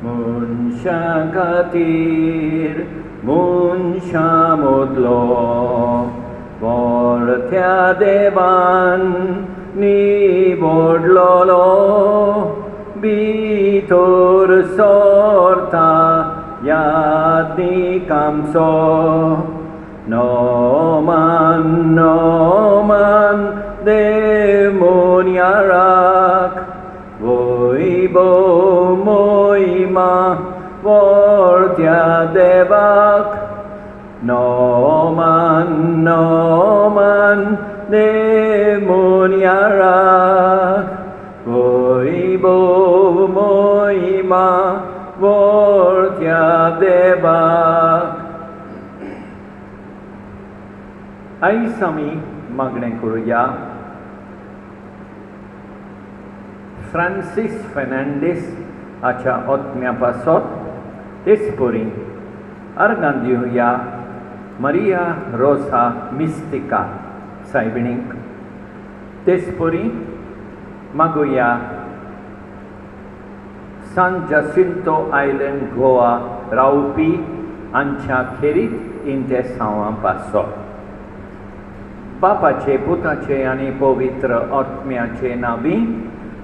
मनशा खातीर मनशा मोदलो परत्या देवान निवडलोलो भितर सोरता यादनीक आमचो नोमान नोमान देमोनियाराक वैभव महिमा वर्त्या देवाक नोमान नोमान देमोनियाराक वैभव महिमा वर्त्या देवाक. आयज आमी मागणें करुया फ्रांसीस फेर्नांडीस हाच्या आत्म्या पासत. तेच परी अर्गां दिवया मारिया रोसा मिस्टिका सायबिणीक. तेच परी मागुया सान जासिंतो आयलंड गोवा रावपी हांच्या खेरीत इंतेसांवां पासत. बापाचे पुताचे आनी पवित्र आत्म्याचे नांवी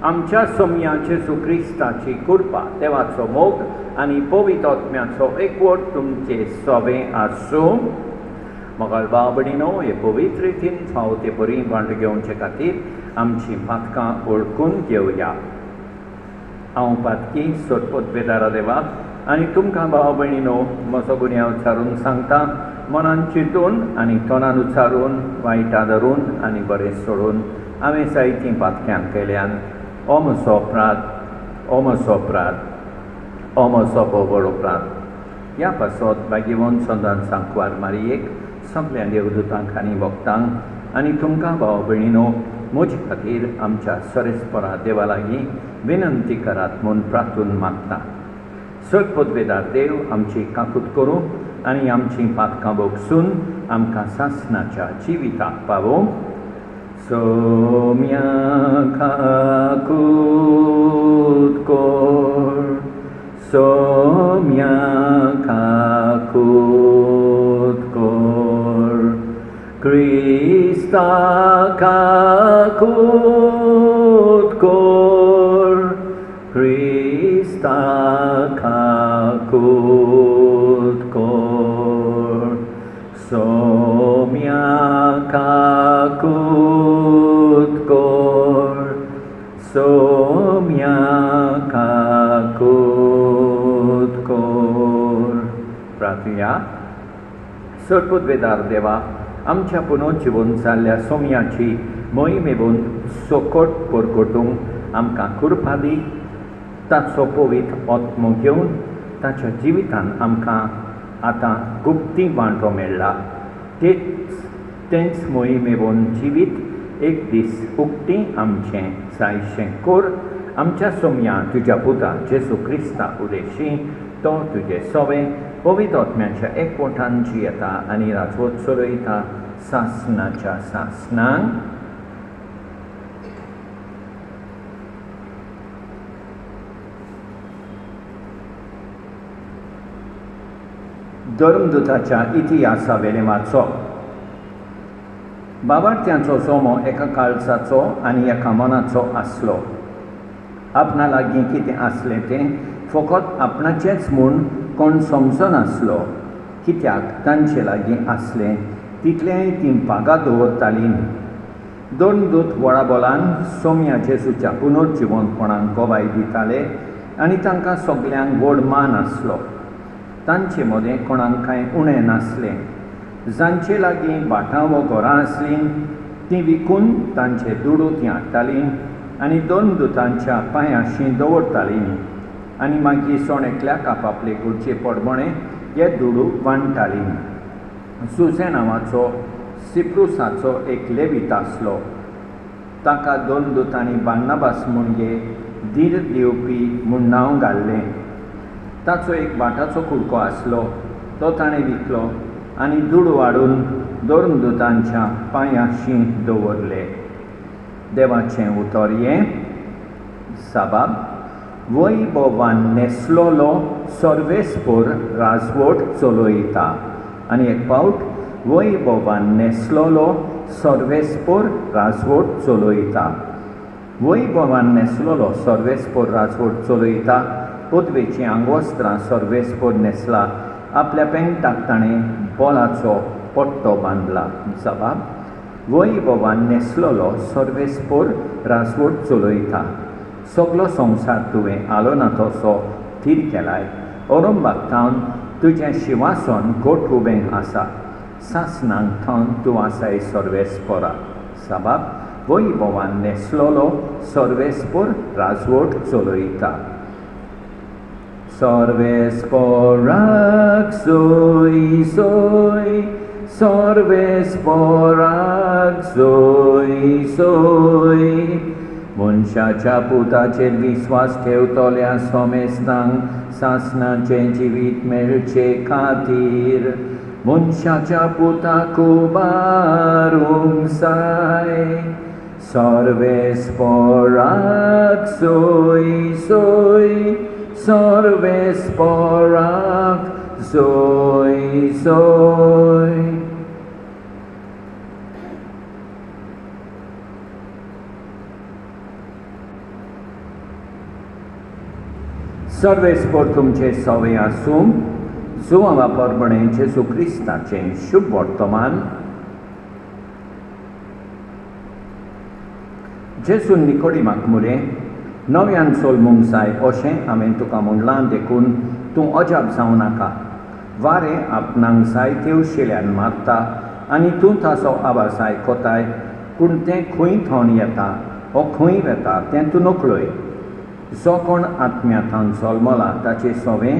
आमच्या सोम्या जेजू क्रिस्ताची कृपा देवाचो मोग आनी पवित्र आत्म्याचो एकवट तुमचे सवे आसूं. मोगाळ भाव भयणीनो, हे पवित्र रितीन फावो ते बरी वांटो घेवचे खातीर आमची पातकां ओळखून घेवया. हांव पातकी सोडपोतबेदारा देवाक आनी तुमकां भाव भयणीनो म्हजो गुन्यांव उच्चारून सांगता. मनान चिंतून आनी तोंडान उच्चारून वायटा धरून आनी बरें सोडून हांवें जायतीं पातक्यां केल्यान हो म्हजो अपराध, हो म्हजो अपराध, हो म्हजो बोबड अपराध. ह्या पासत भाग्यवन सोदान सांकवार मारयेक सगळ्या देवदूतांक आनी भक्तांक आनी तुमकां भाव भयणीनो म्हजे खातीर आमच्या सरेस्परा देवा लागीं विनंती करात म्हूण प्रार्थून मागता. सोडपोतबेदार देव आमची काकूट करूं आनी आमची पातकां भोगसून आमकां सासणाच्या जिविताक पावोवं. सोम्या काकूट कोर, सोम्या काकूट कोर, क्रिस्ता काकूट कोर, क्रिस्ता काकूट कोर, सोम्या काकूट कोर, सोम्या काकूट कोर. प्रार्थया. सोडपोतबेदार देवा, आमच्या पुनर्जीवन जाल्ल्या सोम्याची मोहिमेवून सोकोट परगटूंक आमकां कृपा दी. ताचो पवित्र आत्मो घेवन ताच्या जिवितान आमकां आतां गुप्ती वांटो मेळ्ळा. तेंच मोहिमेवून जिवीत एक दीस उक्ती आमचें जायशें कोर. आमच्या सोम्या तुज्या पुता जेजू क्रिस्ता उदेशी तो तुजे सवे पवित्र आत्म्याच्या एकवटान जियेता आनी राजवट चलयता सासणाच्या सासणांक. धर्मदुताच्या इतिहासा वेले वाचो. बाबार्थ्यांचो सोमो एका काळजाचो आनी एका मनाचो आसलो. आपणा लागीं कितें आसलें तें फकत आपणाचेंच म्हूण कोण समजनासलो, कित्याक तांचे लागीं आसलें तितलेंय तीं पागां दवरतालीं. दोन दूत वळाबोलान सोम्या जेजूच्या पुनर्जीवनपणाक गोवाय दिताले आनी तांकां सगल्यांक व्हड मान आसलो. तांचे मदें कोणाक कांय उणें नासलें. जांचे लागीं भाटां वो घरां आसलीं तीं विकून तांचे दुडू तीं हाडटालीं आनी दोन दुतांच्या पांयाशीं दवरतालीं आनी मागीर सोणेकल्याक आपआपले कुडचे पडमणे हे दुडू वांडटालीं. सुजे नांवाचो सिप्रुसाचो एक लेवीत आसलो. ताका दोन दुतांनी बार्नाबास म्हणजे धीर दिवपी म्हूण नांव घाल्लें. ताचो एक भाटाचो कुडको आसलो, तो ताणें विकलो आनी दूड वाडून दोन दुतांच्या पांयाशीं दवरले. देवाचें उतर हें. साबाब. वैभवान नेसलोलो सर्वेस्पर राजवट चलयता. आनी एक फावट, वैभवान नेसलोलो सर्वेस्पर राजवट चलयता. वैभवान नेसलोलो सर्वेस्पर राजवट चलयता. पदवेची आंगवस्त्रां सर्वेस्पर नेसला. आपल्या पेंटाक ताणें बॉलाचो पट्टो बांदला. जबाब: वैभवान नेसलोलो सर्वेस्पर राजवट चलयता. सगलो संवसार तुवें आलो ना तसो थीर केलाय. अरुंबाक थावन तुजें शिवासन गोठ उबें आसा. सासणांक थावन तूं आसाय सर्वेस्परा. जबाब: वैभवान नेसलोलो सर्वेस्पर राजवट चलयता. सर्वेस्पराक सोय सोय, सर्वेस्पराक सोय सोय. मनशाच्या पुताचेर विस्वास ठेवतल्या सोमेस्तांक सासणाचें जिवीत मेळचे खातीर मनशाच्या पुताक उबारूंक जाय. सर्वेस्पराक सोय सोय, सर्वेस्पराक सोय सोय. सर्वेस्पर तुमचे सवय आसूं. जुवांवा परबणें जेजू क्रिस्ताचें शुभ वर्तमान. जेजून निकोडिमाक म्हळें, नव्यान चलमूंक जाय अशें हांवें तुका म्हणलां, देखून तूं अजाप जावं नाका. वारें आपणाक जाय त्यो शिल्ल्यान मारता आनी तूं ताचो आवाज आयकताय, पूण तें खंय थावन येता वो खंय वेता तें तूं नकळय. जो कोण आत्म्यांतान जल्मला ताचे सवें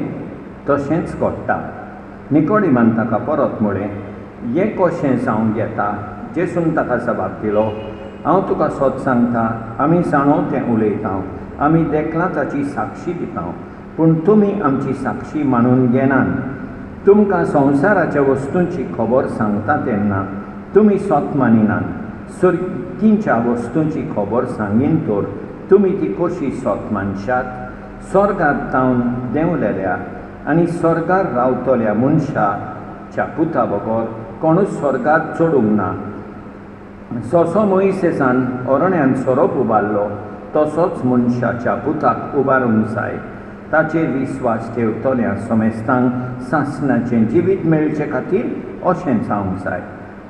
तशेंच घडटा. निकोडिमान ताका परत म्हळें, हें कशें जावंक येता? जेजून ताका जबाब दिलो, हांव तुका सत सांगता, आमी जाणो तें उलयता, आमी देखलां ताची साक्षी दिता, पूण तुमी आमची साक्षी मानून घेनात. तुमकां संवसाराच्या वस्तूंची खबर सांगता तेन्ना तुमी सत मानिनात. सर्गींच्या वस्तूंची खबर सांगीन तर तुमी ती कशी सत मानशात? स्वर्गांत तावन देंवलेल्या आनी स्वर्गार रावतल्या मनशाच्या पुता बगर कोणूच स्वर्गांत चडूंक ना. जसो मोइसेसान अरण्यांत सोरोप उबारलो तसोच मनशाच्या पुताक उबारूंक जाय. ताचेर विस्वास ठेवतल्या सोमेस्तांक सासणाचें जिवीत मेळचे खातीर अशें जावंक जाय.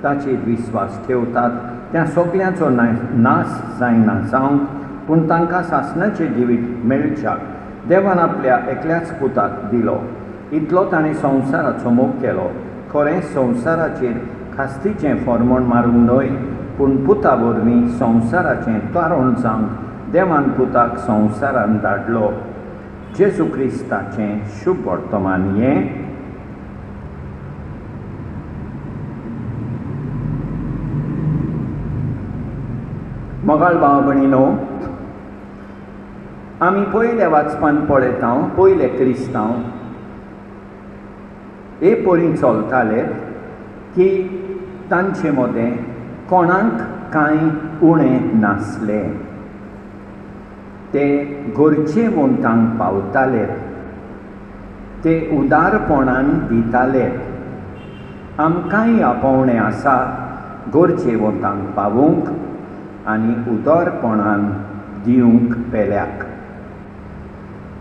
ताचेर विस्वास ठेवतात त्या सगल्यांचो नाश जायना जावंक, पूण तांकां सासणाचें जिवीत मेळच्याक देवान आपल्या एकल्याच पुताक दिलो. इतलो ताणें संवसाराचो मोग केलो. खरें संवसाराचेर खास्तीचें फर्मोण मारूंक न्हय, पूण पुता वरवीं संवसाराचें तारण जावंक देवान पुताक संवसारांत धाडलो. जेजू क्रिस्ताचें शुभ वर्तमान हें. मोगाळ भाव भयणीनो, आमी पयल्या वाचपान पळयता पयले क्रिस्तांव हे परी चलताले की तांचे मदें कोणाक कांय उणें नासलें. ते गरजे वंतांक पावताले, ते उदारपणान दिताले. आमकांय आपोवणें आसा गरजे वंतांक पावूंक आनी उदारपणान दिवंक पेल्याक.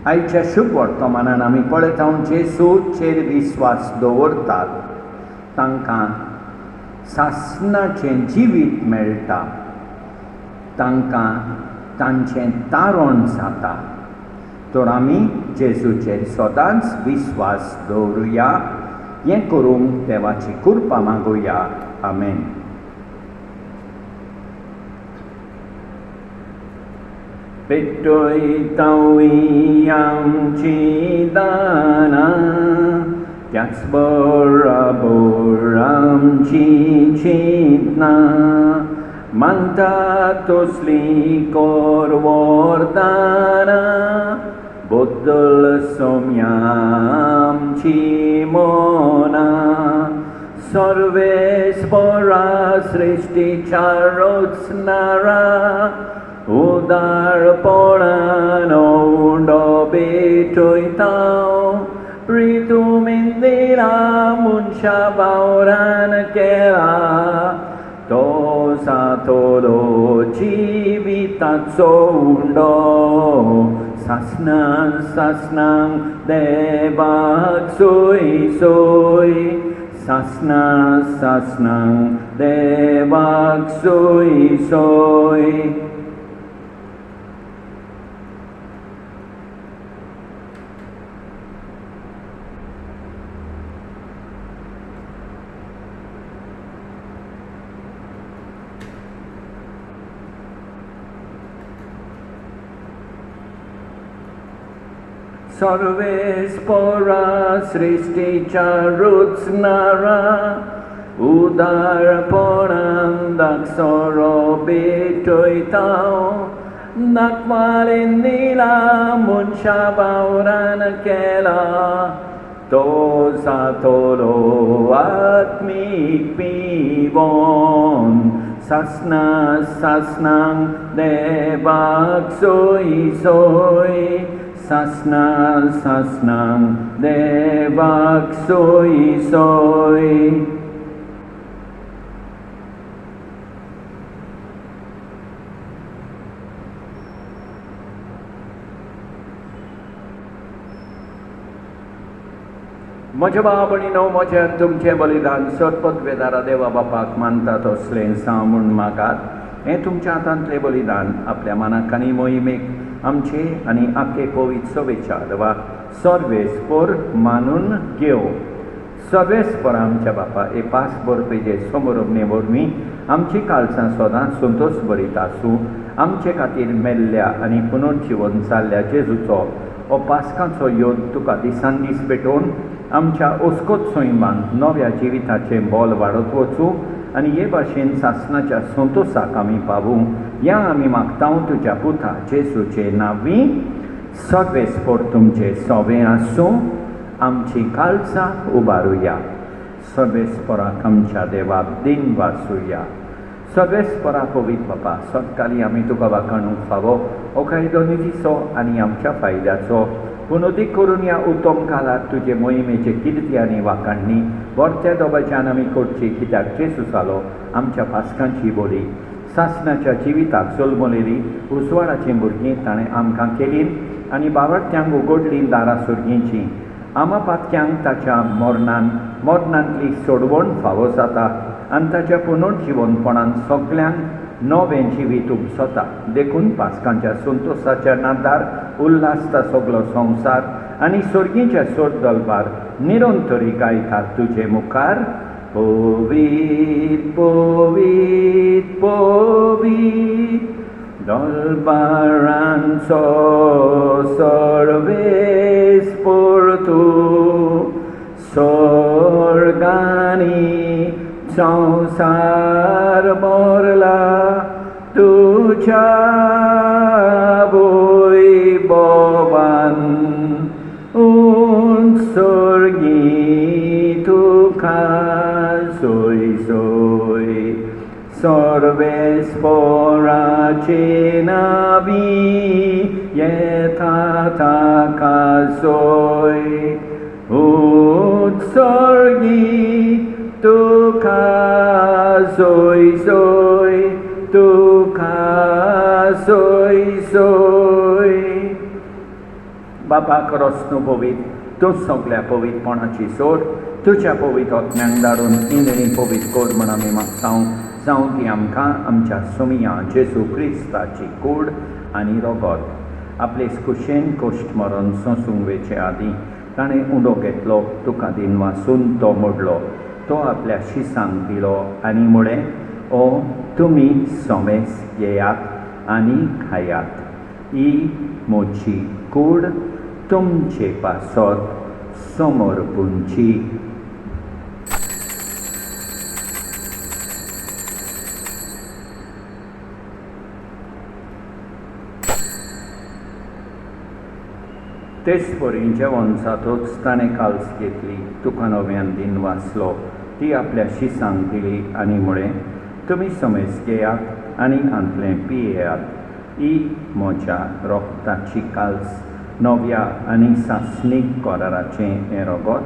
आयच्या शुभ वर्तमानान आमी पळयता जेजूचेर विस्वास दवरतात तांकां सासणाचें जिवीत मेळटा, तांकां तांचें तारण जाता. तर आमी जेजूचेर सदांच विस्वास दवरुया. हें करूंक देवाची कृपा मागुया. आमेन. पेटयतांय आमची दानां, त्याच बराबर आमची चिंतनां. मानता तसली कर वरदानां, बद्दल सोम्या आमची मनां. सर्वेस्परा सृश्टीच्या रचणारा, उदारपणान उडो बेटोयताव प्रितुमिंदिरा मुनशा बावरान केला तो सातोलो जिविताचो उंडो सासनां देवाक सोय सोय सासनां देवाक सोय सोय सर्वेस्परा सृष्टीच्या रुचणारा उदारपणान दाखसरो बेटोयताव नाकवालेंदिला मुनशा बावरान केला तो सातोलो आत्मीक पिवोन सासनां देवाक सोय सोय सासनां देवाक सोय सोय म्हज्या भाव भयणीनो म्हजें तुमचें बलिदान सतपदवेदारा देवा बापाक मानतात असलें सांगून मागात हें तुमच्या हातांतलें बलिदान आपल्या मनाक आनी मोहिमेक आमचे आनी आख्खे कोवीद सभेच्या वा सर्वेस्पर मानून घेव सर्वेस्पर आमच्या बापा हे पास बरपेजे समोर वरवीं आमची काळजां सदां संतोश भरीत आसूं आमचे खातीर मेल्ल्या आनी पुनर्जीवन जाल्ल्या जेजूचो हो पास्कांचो योद तुका दिसान दीस पेटोवन आमच्या ओस्कोत सैमांत नव्या जिविताचें बोल वाडत वचूं आनी हे भाशेन सासनाच्या संतोशाक आमी पावूं ह्या आमी मागतां तुज्या पुता जेजूचे नांवी सर्वेस्पर तुमचे सोबे आसूं आमची काळजां उबारुया सर्वेस्पराक आमच्या देवाक दिन वाचुया सर्वेस्परा पवित्र बापा सतकाळी आमी तुका वाखाणूंक फावो हो कायदो निधीचो आनी आमच्या फायद्याचो पूण अदीक करून ह्या उत्तम काळात तुजे मोहिमेचे किर्ती आनी वाखाणणी वर्त्या दोबाच्यान आमी करची कित्याक जेजू जालो आमच्या पास्कांची बोली सासनाच्या जिविताक जल्मलेली उजवाडाचीं भुरगीं ताणें आमकां केलीं आनी बावडट्यांक उगडलीं दारां सुरगींचीं आमा पातक्यांक ताच्या मरणांतली सोडवण फावो जाता आनी ताच्या पुनर्जीवनपणान सगल्यांक नवें जिवीत उपसता देखून पास्कांच्या संतोशाच्या नादार उल्हासता सगलो संवसार आनी सर्गीच्या सोड दलबार निरंतरी गायतात तुजे मुखार पवित्र पवित्र पवित्र दलबारांचो सर्वेस्पर तूं स्वर्गांनी संसार भरला तुझ्या वैभवान सर्गी तुका सोय सोय सर्वेस्पराचे नावी येता ताका सोय उत्सर्गी तुका सोय सोय तुका सोय सोय बापाक रस्नो पवित्र तूं सगळ्या पवित्रपणाची सोड तुज्या पवित्र आत्म्यांक धाडून इंद्री पवित्र कोर म्हण आमी मागतां जावं ती आमकां आमच्या सुमिया जेजू क्रिस्ताची कूड आनी रगत आपले कुशेन कोश्ट मरण सोंसूंक वेचे आदीं ताणें उडो घेतलो तुका दिन वाचून तो मोडलो तो आपल्या शिसांक दिलो आनी म्हळें ओ तुमी सोमेस येयात आनी खायात ही म्हजी कूड तुमचे पासत समोर पुंची तेच परी जेवण जातूच ताणें काल्स घेतली तुका नव्यान दिन वाचलो ती आपल्या शिसांक दिली आनी म्हळें तुमी समेज घेयात आनी आंतलें पियेयात ही म्हज्या रोगताची काल्स नव्या आनी सासणीक कराराचें हें रगत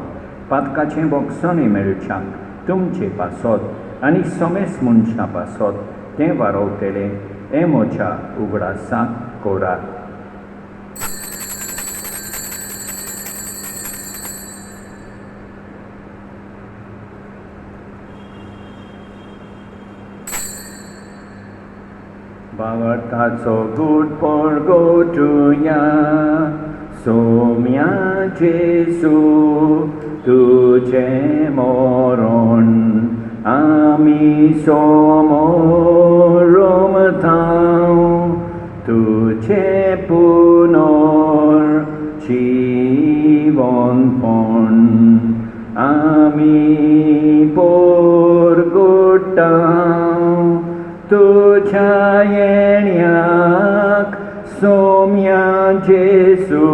पातकाचें बोगसोनी मेळच्याक तुमचे पासत आनी समेस मनशां पासत तें वारोवतलें हें म्हज्या उगडासाक कोरात. भावार्थाचो गूट परगोटुया सोम्या जेसू तुजें मरण आमी समोर थांव तुजें पुनर्जीवनपण आमी परगोटाव तुझ्या येण्याक सोम्या जेसू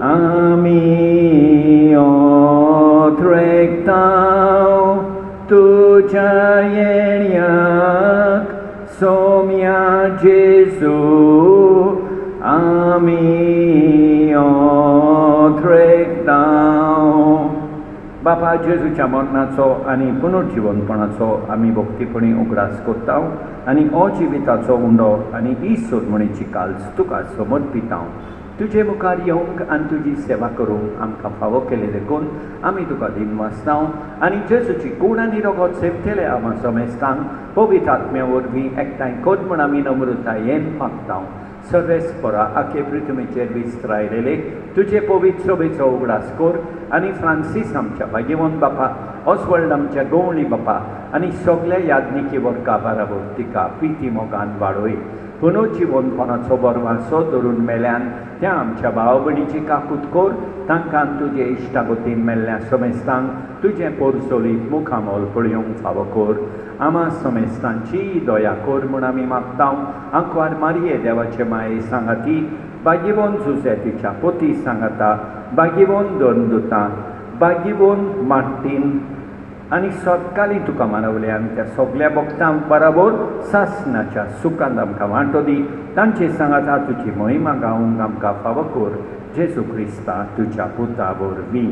आमी ओथरेकताव तुझ्या येण्याक सोम्या जेसू आमी ओथरेकताव. बापा जेजूच्या मरणाचो आनी पुनर्जीवनपणाचो आमी भक्तीपणी उगडास करताव आनी अजिविताचो उंडो आनी ही सोदमणीची काल्स तुका समर्पिताव. तुजे मुखार येवंक आनी तुजी सेवा करूंक आमकां फावो केले देखून आमी तुका दिन वाचताव आनी जेजूची कूड आनी रगत सेवतले आमा समेस्तांक पवित्र आत्म्या वरवीं एकठांय कर म्हण आमी नम्रतायेन मागताव. सर्वेस्परा आखे पृथ्वीचेर विस्तारलेले तुजे पवित्र सभेचो उगडास कर आनी फ्रांसीस आमच्या भाग्यवंत बापा ऑस्वल्ड आमच्या गवळी बापा आनी सगळ्या याज्ञिकी वर्गा बाराबर तिका प्रिती मोगान वाडोय. पुनर्जीवनपणाचो बरवासो धरून मेल्यान त्या आमच्या भाव भयणीची काकूट कर तांकां तुजे इश्टागतीन मेल्ल्या समेस्तांक तुजें पोरसोलीत मुखामोल पळयोवंक फावो कर. आमा समेस्तांची दया कर म्हूण आमी मागताव. आंकवार मारये देवाचे माये सांगाती भाग्यवंत जुजे तिच्या पोती सांगाता भाग्यवंत दोनदुतां भाग्यवंत मार्टीन आनी सतकाली तुका मानवले आनी त्या सगळ्या भक्तांक बराबर सासणाच्या सुखांत आमकां वांटो दी. तांचे सांगाता तुजी महिमा गावंक आमकां फावो कर. जेजू क्रिस्ता तुज्या पुता वरवीं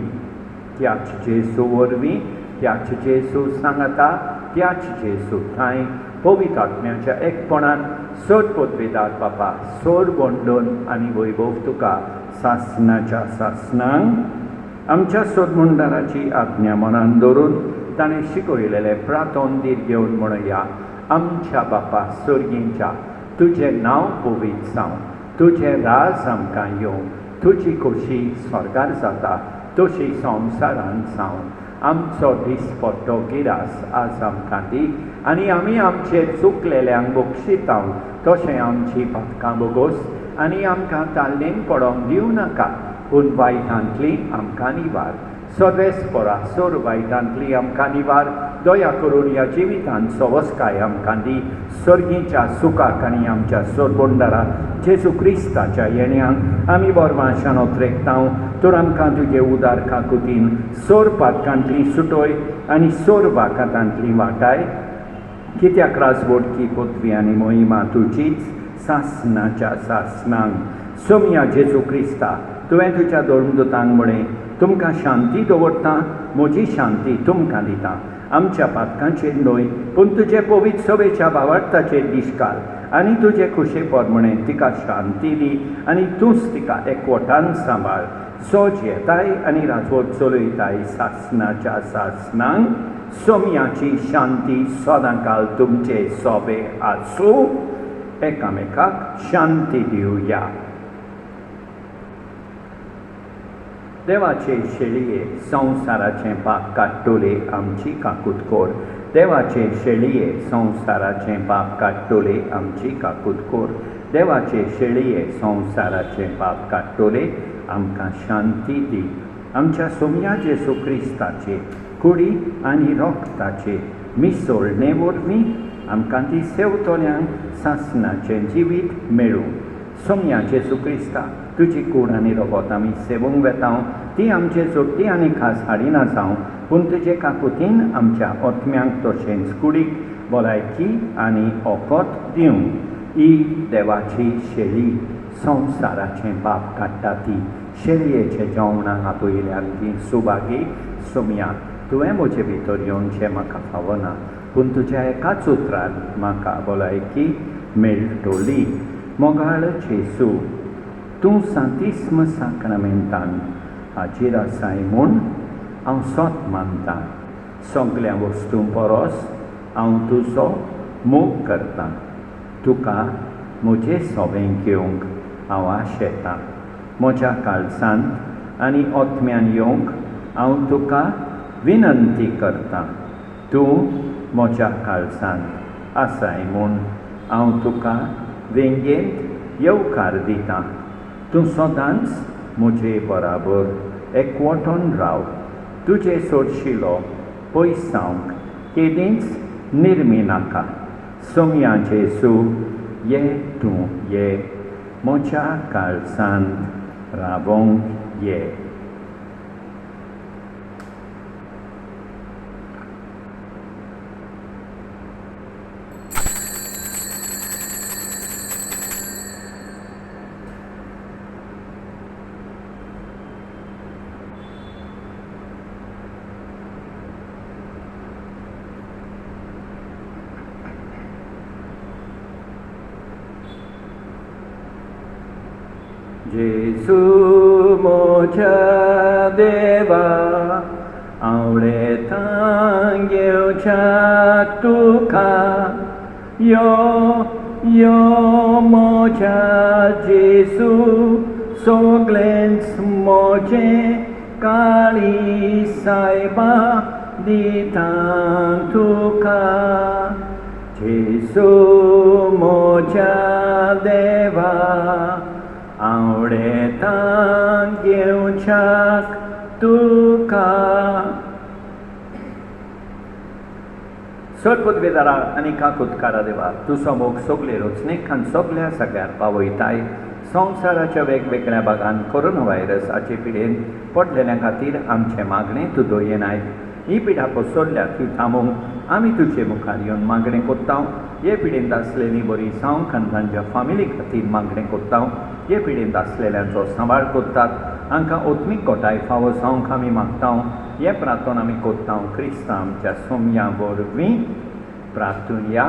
त्याच जेजू वरवीं त्याच जेजू सांगाता त्याच जेजू थंय पवित्र आत्म्याच्या एकपणान सोड पदवेदार बापा सोड बंडन आनी वैभव तुका सासणाच्या सासणांक आमच्या सोदमंडळाची आज्ञा मनान दवरून ताणें शिकयलेले प्रार्थन दीत घेवन म्हणया. आमच्या बापा सर्गींच्या तुजें नांव पवित्र जावं तुजें राज आमकां येवं तुजी खोशी स्वर्गार जाता तशी संवसारांत जावं. आमचो दिसपट्टो गिरास आज आमकां दी आनी आमी आमचेर चुकलेल्यांक बक्षिताव तशें आमची पातकां बोगोस आनी आमकां ताल्लेन पडोंक दिवं नाका पूण वायटांतली आमकां निवार. सर्वेस्परा सोर वायटांतली आमकां निवार. दया करून ह्या जिवितांत सवस्काय आमकां दी. सर्गीच्या सुखाक आनी आमच्या सोडबोंडारा जेजू क्रिस्ताच्या येण्याक आमी बोरमाशान ओतरेकताव. तर आमकां तुजे उदार काकुतीन सोर पातकांतली सुटोय आनी सोर वाकातांतली वाटाय कित्याक राजवडकी पदवी आनी मोहिमा तुजीच सासणाच्या सासणांक. सोम्या जेजू क्रिस्ता तुवें तुज्या दोनदुतांक म्हळें तुमकां शांती दवरता म्हजी शांती तुमकां दिता. आमच्या पातकांचेर न्हय पूण तुजे पवित्र सभेच्या भावार्थाचेर दिश्काल आनी तुजे खुशे परमणे तिका शांती दी आनी तूंच तिका एकवटान सांबाळ. सोज येताय आनी राजवट चलयताय सासणाच्या सासणांक. सोम्याची शांती सदांकाल तुमचे सोबे आसूं. एकामेकाक शांती दिवया. देवाचे शेळये संवसाराचें पाप काडटोले आमची काकूट कोर. देवाचे शेळये संवसाराचें पाप काडटोले आमची काकूट कोर. देवाचे शेळये संवसाराचें पाप काडटोले आमकां शांती दी. आमच्या सोम्या जेजू क्रिस्ताचे कुडी आनी रोगताचे मिसळणे वरवीं आमकां ती सेवतोल्यांक सासणाचें जिवीत मेळूं. सोम्या जेजू क्रिस्ता तुजी कूड आनी रगत आमी सेवूंक वेताव. ती आमचे जोडटी आनी खास हाडिना जावं पूण तुजे काकुतीन आमच्या ओतम्यांक तशेंच कुडीक भलायकी आनी ओकोत दिवं. ही देवाची शेळी संवसाराचें पाप काडटा ती शेळयेच्या जेवणाक आपयल्यार ती सुबागी सुमया तुवें म्हजे भितर येवचें म्हाका फावना पूण तुज्या एकाच उतरान म्हाका भलायकी मेळटली. मोगाळ जेसू, तूं सांतिस्म साक्रामेंतान हाजीर आसाय म्हूण हांव सोत मानतां. सगळ्या वस्तूं परस हांव तुजो मोग करतां. तुका म्हजें सोबें घेवंक हांव आशेतां. म्हज्या काळजांत आनी ओतम्यान येवंक हांव तुका विनंती करतां. तूं म्हज्या काळजांत आसाय म्हूण हांव तुका वेंगेंत येवकार दितां. तूं सदांच म्हजे बराबर एकवटून राव. तुजे सोडशिलो पयस जावंक केदींच निर्मी नाका. सोमया जेसू, ये तूं ये म्हज्या काळजांत रावोंक ये. जेसू म्हज्या देवा, आवडेतां घेवच्याक तुका. यो यो म्हज्या जेसू, सगळेंच म्हजें काळी सायबा दितां तुका. जेसू म्हज्या देवा, आवडेतां घेवच्याक तुका. सदपदवेदारा आनी काकुतकारा देवा, तुजो मोग सगळे रचनेक आनी सगळ्या सगळ्यार पावयताय. संवसाराच्या वेगवेगळ्या भागांत कोरोना व्हायरसाचे पिडेन पडलेल्या खातीर आमचें मागणें तूं दोयेनाय. ही पिडा पसरल्या ती थांबोवंक आमी तुजे मुखार येवन मागणें कोत्तांव. हे पिडेंत आसलेली बरी जावंक आनी तांच्या फामिली खातीर मागणें कोत्तांव. हे पिडेंत आसलेल्यांचो सांबाळ कोत्तात. हांकां ओत्मीक गोठाय फावो जावंक आमी मागतांव. हे प्रार्थन आमी कोत्तांव क्रिस्तां आमच्या सोमया वरवीं प्रार्थुया.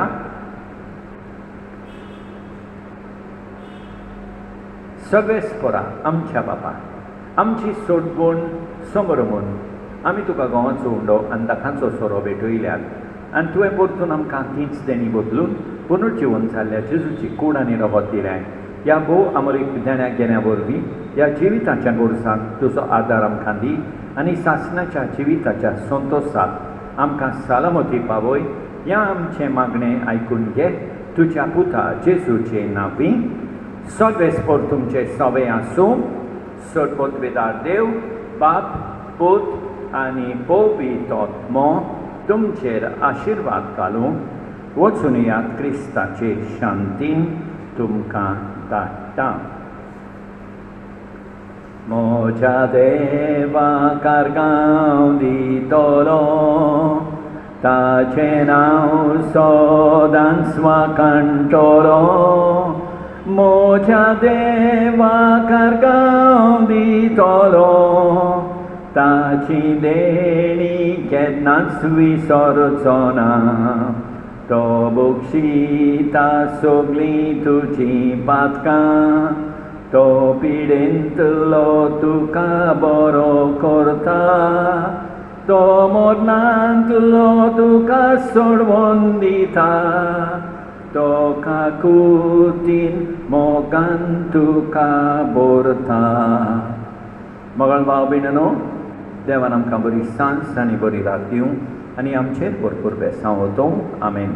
सगळेस्परा आमच्या बापा, आमची सोडबूण समोर म्हूण आमी तुका गोवाचो उंडो आनी दाखांचो सोरो भेटयल्यात आनी तुवें परतून आमकां तींच देणी बदलून पुनर्जीवन जाल्ल्या जेजूची कूड आनी रगत दिलें. ह्या भोव अमरीक देण्या घेण्या वरवीं ह्या जिविताच्या गोरसाक तुजो आदार आमकां दी आनी सासणाच्या जिविताच्या संतोशाक आमकां सालामती पावय. ह्या आमचें मागणें आयकून घे तुज्या पुता जेजूचे नांवी. सगळेस्पर तुमचें सवें आसूं. सदपदवेदार देव, बाप, पूत आनी पवित्र आत्मो तुमचेर आशिर्वाद घालूंक वचून येयात. क्रिस्ताचे शांतीन तुमकां धाडटा. म्हज्या देवाक आर्गांव दितलो, ताचें नांव सदांच वाखाणटलो. म्हज्या देवाक आर्गांव दितलो, ताची देणी केन्नाच विसरचो ना. तो बक्षिता सगळीं तुजी पातकां, तो पिडेंतलो तुका बरो करता. तो मरणांतलो तुका सोडवून दिता. तो काकुतीन मोगान तुका भरता. मोगाळ भाव भयणीनो, देवान आमकां बरी सांज आनी बरी रात दिवं आनी आमचेर भरपूर बेसांव वतोवं. आमेन.